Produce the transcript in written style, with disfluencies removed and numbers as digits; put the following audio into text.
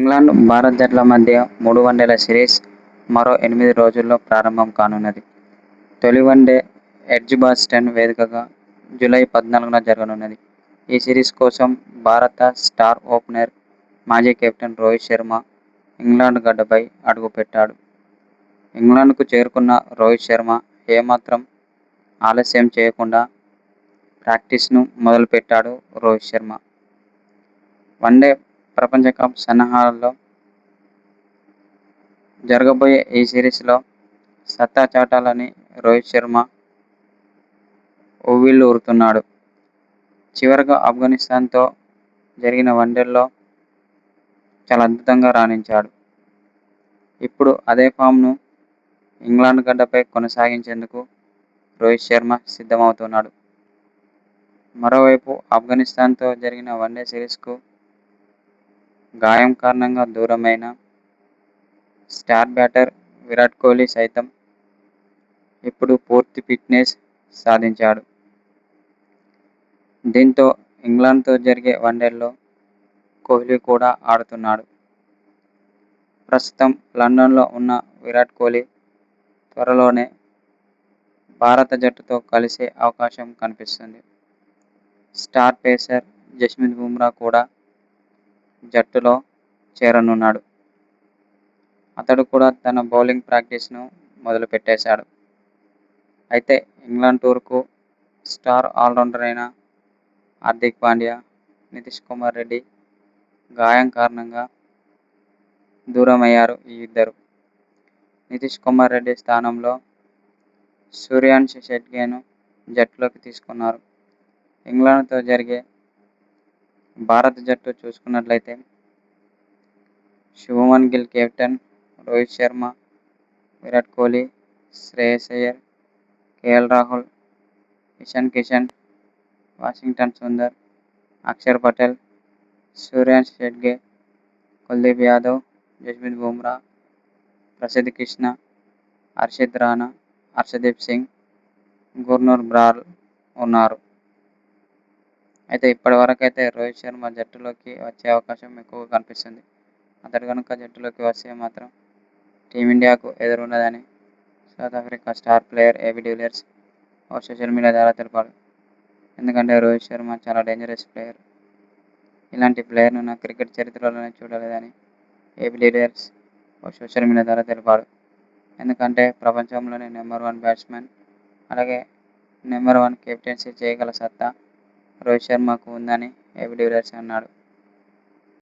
England, Bharat జట్ల మధ్య 3 వన్డేల సిరీస్ మరో 8 రోజుల్లో ప్రారంభం కానున్నది. తొలి వన్డే ఎడ్జ్బాస్టన్ వేదికగా జూలై 14న జరగనున్నది. ఈ సిరీస్ కోసం భారత స్టార్ ఓపెనర్, మాజీ కెప్టెన్ రోహిత్ శర్మ ఇంగ్లాండ్ గడ్డపై అడుగుపెట్టాడు. ఇంగ్లాండ్కు చేరుకున్న రోహిత్ శర్మ ఏమాత్రం ఆలస్యం చేయకుండా ప్రాక్టీస్ను మొదలుపెట్టాడు. రోహిత్ శర్మ వన్డే ప్రపంచ కప్ సన్నాహాల్లో జరగబోయే ఈ సిరీస్లో సత్తా చాటాలని రోహిత్ శర్మ ఉవ్విళ్లూరుతున్నాడు. చివరగా ఆఫ్ఘనిస్తాన్తో జరిగిన వన్డేల్లో చాలా అద్భుతంగా రాణించాడు. ఇప్పుడు అదే ఫామ్ను ఇంగ్లాండ్ గడ్డపై కొనసాగించేందుకు రోహిత్ శర్మ సిద్ధమవుతున్నాడు. మరోవైపు ఆఫ్ఘనిస్తాన్తో జరిగిన వన్డే సిరీస్కు గాయం కారణంగా దూరమైన స్టార్ బ్యాటర్ విరాట్ కోహ్లీ సైతం ఇప్పుడు పూర్తి ఫిట్నెస్ సాధించాడు. దీంతో ఇంగ్లాండ్తో జరిగే వన్డేల్లో కోహ్లీ కూడా ఆడుతున్నాడు. ప్రస్తుతం లండన్లో ఉన్న విరాట్ కోహ్లీ త్వరలోనే భారత జట్టుతో కలిసే అవకాశం కనిపిస్తుంది. స్టార్ పేసర్ జస్ప్రీత్ బుమ్రా కూడా జట్టులో చేరనున్నాడు. అతడు కూడా తన బౌలింగ్ ప్రాక్టీస్ను మొదలుపెట్టేశాడు. అయితే ఇంగ్లాండ్ టూర్కు స్టార్ ఆల్రౌండర్ అయిన హార్దిక్ పాండ్యా, నితీష్ కుమార్ రెడ్డి గాయం కారణంగా దూరమయ్యారు. ఈ ఇద్దరు నితీష్ కుమార్ రెడ్డి స్థానంలో సూర్యవంశీ షెడ్గేను జట్టులోకి తీసుకున్నారు. ఇంగ్లాండ్తో జరిగే భారత జట్టు చూసుకున్నట్లయితే Shubman Gill captain, Rohit Sharma, Virat Kohli, Shreyas Iyer, KL Rahul, Ishan Kishan, Washington Sundar, Axar Patel, Suryavanshi Shedge, Kuldeep Yadav, Jasprit Bumrah, Prasidh Krishna, Harshit Rana, Harshdeep Singh, Gurnoor Brar ఉన్నారు. అయితే ఇప్పటివరకైతే రోహిత్ శర్మ జట్టులోకి వచ్చే అవకాశం ఎక్కువగా కనిపిస్తుంది. అతడు కనుక జట్టులోకి వస్తే మాత్రం టీమిండియాకు ఎదురుండదని South Africa star player AB de Villiers ఓ సోషల్ మీడియా ద్వారా తెలిపాడు. ఎందుకంటే రోహిత్ శర్మ చాలా డేంజరస్ ప్లేయర్. ఇలాంటి ప్లేయర్ను నా క్రికెట్ చరిత్రలోనే చూడలేదని ఏబీ డివిలియర్స్ ఓ సోషల్ మీడియా ద్వారా తెలిపాడు. ఎందుకంటే ప్రపంచంలోనే నెంబర్ 1 బ్యాట్స్మన్, అలాగే నెంబర్ 1 కెప్టెన్సీ చేయగల సత్తా రోహిత్ శర్మకు ఉందని ఏబీ డివిలియర్స్ అన్నాడు.